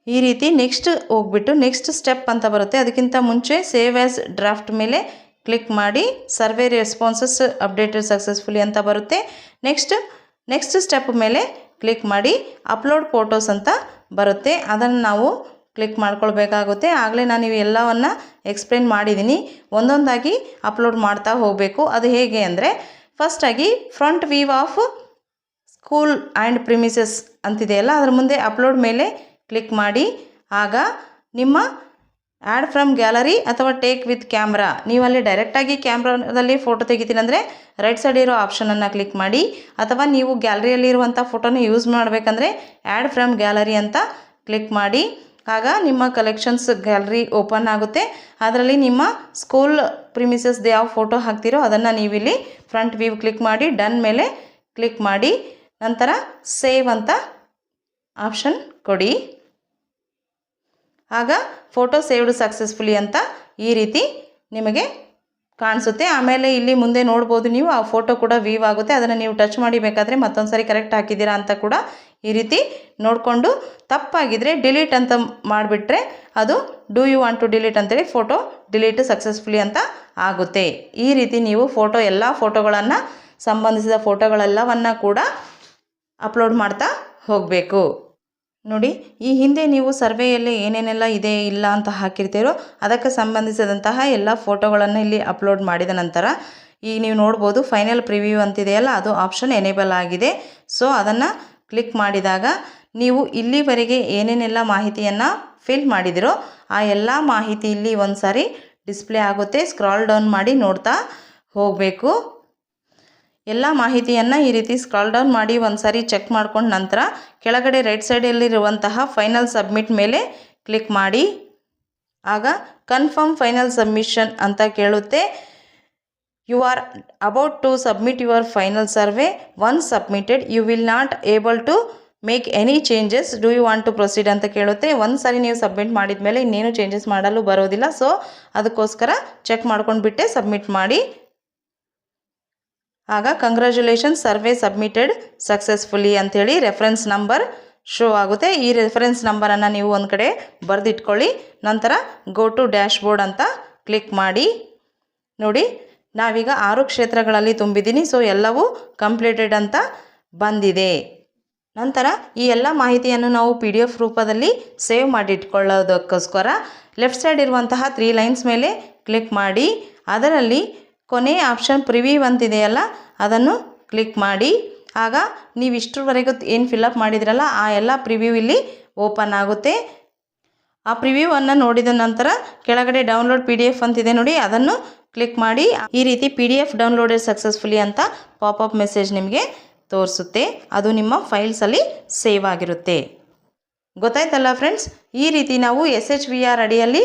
ಈ ರೀತಿ ನೆಕ್ಸ್ಟ್ ಹೋಗ್ಬಿಟ್ಟು ನೆಕ್ಸ್ಟ್ ಸ್ಟೆಪ್ ಅಂತ ಬರುತ್ತೆ. ಅದಕ್ಕಿಂತ ಮುಂಚೆ ಸೇವ್ ಆ್ಯಸ್ ಡ್ರಾಫ್ಟ್ ಮೇಲೆ ಕ್ಲಿಕ್ ಮಾಡಿ ಸರ್ವೆ ರೆಸ್ಪಾನ್ಸಸ್ ಅಪ್ಡೇಟೆಡ್ ಸಕ್ಸಸ್ಫುಲಿ ಅಂತ ಬರುತ್ತೆ. ನೆಕ್ಸ್ಟ್ ಸ್ಟೆಪ್ ಮೇಲೆ ಕ್ಲಿಕ್ ಮಾಡಿ ಅಪ್ಲೋಡ್ ಫೋಟೋಸ್ ಅಂತ ಬರುತ್ತೆ. ಅದನ್ನು ನಾವು ಕ್ಲಿಕ್ ಮಾಡ್ಕೊಳ್ಬೇಕಾಗುತ್ತೆ. ಆಗಲೇ ನಾನು ಇವೆಲ್ಲವನ್ನು ಎಕ್ಸ್ಪ್ಲೇನ್ ಮಾಡಿದ್ದೀನಿ. ಒಂದೊಂದಾಗಿ ಅಪ್ಲೋಡ್ ಮಾಡ್ತಾ ಹೋಗಬೇಕು. ಅದು ಹೇಗೆ ಅಂದರೆ ಫಸ್ಟಾಗಿ front view of school and premises ಅಂತಿದೆಯಲ್ಲ, ಅದರ ಮುಂದೆ ಅಪ್ಲೋಡ್ ಮೇಲೆ ಕ್ಲಿಕ್ ಮಾಡಿ ಆಗ ನಿಮ್ಮ ಆ್ಯಡ್ ಫ್ರಮ್ ಗ್ಯಾಲರಿ ಅಥವಾ ಟೇಕ್ ವಿತ್ ಕ್ಯಾಮ್ರಾ, ನೀವಲ್ಲಿ ಡೈರೆಕ್ಟಾಗಿ ಕ್ಯಾಮ್ರಾದಲ್ಲಿ ಫೋಟೋ ತೆಗಿತೀನಿ ಅಂದರೆ ರೈಟ್ ಸೈಡ್ ಇರೋ ಆಪ್ಷನನ್ನು ಕ್ಲಿಕ್ ಮಾಡಿ, ಅಥವಾ ನೀವು ಗ್ಯಾಲರಿಯಲ್ಲಿರುವಂಥ ಫೋಟೋನ ಯೂಸ್ ಮಾಡಬೇಕಂದ್ರೆ ಆ್ಯಡ್ ಫ್ರಮ್ ಗ್ಯಾಲರಿ ಅಂತ ಕ್ಲಿಕ್ ಮಾಡಿ. ಆಗ ನಿಮ್ಮ ಕಲೆಕ್ಷನ್ಸ್ ಗ್ಯಾಲರಿ ಓಪನ್ ಆಗುತ್ತೆ. ಅದರಲ್ಲಿ ನಿಮ್ಮ ಸ್ಕೂಲ್ ಪ್ರಿಮಿಸಸ್ದು ಯಾವ ಫೋಟೋ ಹಾಕ್ತಿರೋ ಅದನ್ನು ನೀವಿಲ್ಲಿ ಫ್ರಂಟ್ ವ್ಯೂ ಕ್ಲಿಕ್ ಮಾಡಿ ಡನ್ ಮೇಲೆ ಕ್ಲಿಕ್ ಮಾಡಿ ನಂತರ ಸೇವ್ ಅಂತ ಆಪ್ಷನ್ ಕೊಡಿ. ಆಗ ಫೋಟೋ ಸೇವ್ಡ್ ಸಕ್ಸಸ್ಫುಲಿ ಅಂತ ಈ ರೀತಿ ನಿಮಗೆ ಕಾಣಿಸುತ್ತೆ. ಆಮೇಲೆ ಇಲ್ಲಿ ಮುಂದೆ ನೋಡ್ಬೋದು ನೀವು ಆ ಫೋಟೋ ಕೂಡ ವ್ಯೂ ಆಗುತ್ತೆ. ಅದನ್ನು ನೀವು ಟಚ್ ಮಾಡಿ ಬೇಕಾದರೆ ಮತ್ತೊಂದು ಸಾರಿ ಕರೆಕ್ಟ್ ಹಾಕಿದ್ದೀರಾ ಅಂತ ಕೂಡ ಈ ರೀತಿ ನೋಡಿಕೊಂಡು ತಪ್ಪಾಗಿದ್ದರೆ ಡಿಲೀಟ್ ಅಂತ ಮಾಡಿಬಿಟ್ರೆ ಅದು do you want to delete ಅಂತೇಳಿ ಫೋಟೋ ಡಿಲೀಟ್ ಸಕ್ಸಸ್ಫುಲಿ ಅಂತ ಆಗುತ್ತೆ. ಈ ರೀತಿ ನೀವು ಎಲ್ಲ ಫೋಟೋಗಳನ್ನು ಸಂಬಂಧಿಸಿದ ಫೋಟೋಗಳೆಲ್ಲವನ್ನು ಕೂಡ ಅಪ್ಲೋಡ್ ಮಾಡ್ತಾ ಹೋಗಬೇಕು. ನೋಡಿ, ಈ ಹಿಂದೆ ನೀವು ಸರ್ವೆಯಲ್ಲಿ ಏನೇನೆಲ್ಲ ಇದೆ ಇಲ್ಲ ಅಂತ ಹಾಕಿರ್ತೀರೋ ಅದಕ್ಕೆ ಸಂಬಂಧಿಸಿದಂತಹ ಎಲ್ಲ ಫೋಟೋಗಳನ್ನು ಇಲ್ಲಿ ಅಪ್ಲೋಡ್ ಮಾಡಿದ ನಂತರ ಈಗ ನೀವು ನೋಡ್ಬೋದು ಫೈನಲ್ ಪ್ರಿವ್ಯೂ ಅಂತಿದೆಯಲ್ಲ, ಅದು ಆಪ್ಷನ್ ಎನೇಬಲ್ ಆಗಿದೆ. ಸೊ ಅದನ್ನು ಕ್ಲಿಕ್ ಮಾಡಿದಾಗ ನೀವು ಇಲ್ಲಿವರೆಗೆ ಏನೇನೆಲ್ಲ ಮಾಹಿತಿಯನ್ನು ಫಿಲ್ ಮಾಡಿದಿರೋ ಆ ಎಲ್ಲ ಮಾಹಿತಿ ಇಲ್ಲಿ ಒಂದು ಸಾರಿ ಡಿಸ್ಪ್ಲೇ ಆಗುತ್ತೆ. ಸ್ಕ್ರಾಲ್ ಡೌನ್ ಮಾಡಿ ನೋಡ್ತಾ ಹೋಗಬೇಕು. ಎಲ್ಲ ಮಾಹಿತಿಯನ್ನು ಈ ರೀತಿ ಸ್ಕ್ರಾಲ್ ಡೌನ್ ಮಾಡಿ ಒಂದು ಸಾರಿ ಚೆಕ್ ಮಾಡ್ಕೊಂಡು ನಂತರ ಕೆಳಗಡೆ ರೈಟ್ ಸೈಡಲ್ಲಿರುವಂತಹ ಫೈನಲ್ ಸಬ್ಮಿಟ್ ಮೇಲೆ ಕ್ಲಿಕ್ ಮಾಡಿ. ಆಗ ಕನ್ಫರ್ಮ್ ಫೈನಲ್ ಸಬ್ಮಿಷನ್ ಅಂತ ಕೇಳುತ್ತೆ. You are about to submit your final survey. Once submitted you will not able to make any changes. Do you want to proceed ಅಂತ ಕೇಳುತ್ತೆ. ಒಂದು ಸಾರಿ ನೀವು ಸಬ್ಮಿಟ್ ಮಾಡಿದ ಮೇಲೆ ಇನ್ನೇನು ಚೇಂಜಸ್ ಮಾಡಲು ಬರೋದಿಲ್ಲ. ಸೊ ಅದಕ್ಕೋಸ್ಕರ ಚೆಕ್ ಮಾಡ್ಕೊಂಡು ಬಿಟ್ಟೆ ಸಬ್ಮಿಟ್ ಮಾಡಿ. ಆಗ ಕಂಗ್ರ್ಯಾಚುಲೇಷನ್ಸ್, ಸರ್ವೆ ಸಬ್ಮಿಟೆಡ್ ಸಕ್ಸಸ್ಫುಲಿ ಅಂಥೇಳಿ ರೆಫರೆನ್ಸ್ ನಂಬರ್ ಶೋ ಆಗುತ್ತೆ. ಈ ರೆಫರೆನ್ಸ್ ನಂಬರನ್ನು ನೀವು ಒಂದು ಕಡೆ ಬರೆದಿಟ್ಕೊಳ್ಳಿ. ನಂತರ ಗೋ ಟು ಡ್ಯಾಶ್ ಬೋರ್ಡ್ ಅಂತ ಕ್ಲಿಕ್ ಮಾಡಿ. ನೋಡಿ, ನಾವೀಗ 6 ಕ್ಷೇತ್ರಗಳಲ್ಲಿ ತುಂಬಿದ್ದೀನಿ. ಸೊ ಎಲ್ಲವೂ ಕಂಪ್ಲೀಟೆಡ್ ಅಂತ ಬಂದಿದೆ. ನಂತರ ಈ ಎಲ್ಲ ಮಾಹಿತಿಯನ್ನು ನಾವು PDF ರೂಪದಲ್ಲಿ ಸೇವ್ ಮಾಡಿಟ್ಕೊಳ್ಳೋದಕ್ಕೋಸ್ಕರ ಲೆಫ್ಟ್ ಸೈಡ್ ಇರುವಂತಹ 3 ಲೈನ್ಸ್ ಮೇಲೆ ಕ್ಲಿಕ್ ಮಾಡಿ. ಅದರಲ್ಲಿ ಕೊನೆಯ ಆಪ್ಷನ್ ಪ್ರಿವ್ಯೂ ಅಂತಿದೆಯಲ್ಲ, ಅದನ್ನು ಕ್ಲಿಕ್ ಮಾಡಿ. ಆಗ ನೀವು ಇಷ್ಟರವರೆಗೂ ಏನು ಫಿಲಪ್ ಮಾಡಿದ್ರಲ್ಲ ಆ ಎಲ್ಲ ಪ್ರಿವ್ಯೂ ಇಲ್ಲಿ ಓಪನ್ ಆಗುತ್ತೆ. ಆ ಪ್ರಿವ್ಯೂವನ್ನು ನೋಡಿದ ನಂತರ ಕೆಳಗಡೆ ಡೌನ್ಲೋಡ್ PDF ಅಂತಿದೆ ನೋಡಿ, ಅದನ್ನು ಕ್ಲಿಕ್ ಮಾಡಿ. ಈ ರೀತಿ PDF ಡೌನ್ಲೋಡೆಡ್ ಸಕ್ಸಸ್ಫುಲಿ ಅಂತ ಪಾಪಪ್ ಮೆಸೇಜ್ ನಿಮಗೆ ತೋರಿಸುತ್ತೆ. ಅದು ನಿಮ್ಮ ಫೈಲ್ಸಲ್ಲಿ ಸೇವ್ ಆಗಿರುತ್ತೆ. ಗೊತ್ತಾಯ್ತಲ್ಲ ಫ್ರೆಂಡ್ಸ್, ಈ ರೀತಿ ನಾವು SHVR ಅಡಿಯಲ್ಲಿ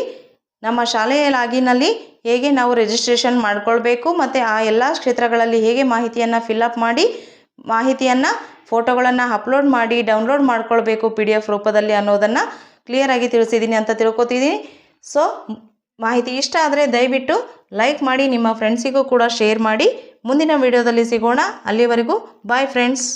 ನಮ್ಮ ಶಾಲೆಯ ಲಾಗಿನಲ್ಲಿ ಹೇಗೆ ನಾವು ರಿಜಿಸ್ಟ್ರೇಷನ್ ಮಾಡ್ಕೊಳ್ಬೇಕು ಮತ್ತು ಆ ಎಲ್ಲ ಕ್ಷೇತ್ರಗಳಲ್ಲಿ ಹೇಗೆ ಮಾಹಿತಿಯನ್ನು ಫಿಲಪ್ ಮಾಡಿ ಮಾಹಿತಿಯನ್ನು ಫೋಟೋಗಳನ್ನು ಅಪ್ಲೋಡ್ ಮಾಡಿ ಡೌನ್ಲೋಡ್ ಮಾಡ್ಕೊಳ್ಬೇಕು PDF ರೂಪದಲ್ಲಿ ಅನ್ನೋದನ್ನು ಕ್ಲಿಯರಾಗಿ ತಿಳಿಸಿದ್ದೀನಿ ಅಂತ ತಿಳ್ಕೊತಿದ್ದೀನಿ. ಸೊ ಮಾಹಿತಿ ಇಷ್ಟ ಆದರೆ ದಯವಿಟ್ಟು ಲೈಕ್ ಮಾಡಿ, ನಿಮ್ಮ ಫ್ರೆಂಡ್ಸಿಗೂ ಕೂಡ ಶೇರ್ ಮಾಡಿ. ಮುಂದಿನ ವಿಡಿಯೋದಲ್ಲಿ ಸಿಗೋಣ. ಅಲ್ಲಿವರೆಗೂ ಬಾಯ್ ಫ್ರೆಂಡ್ಸ್.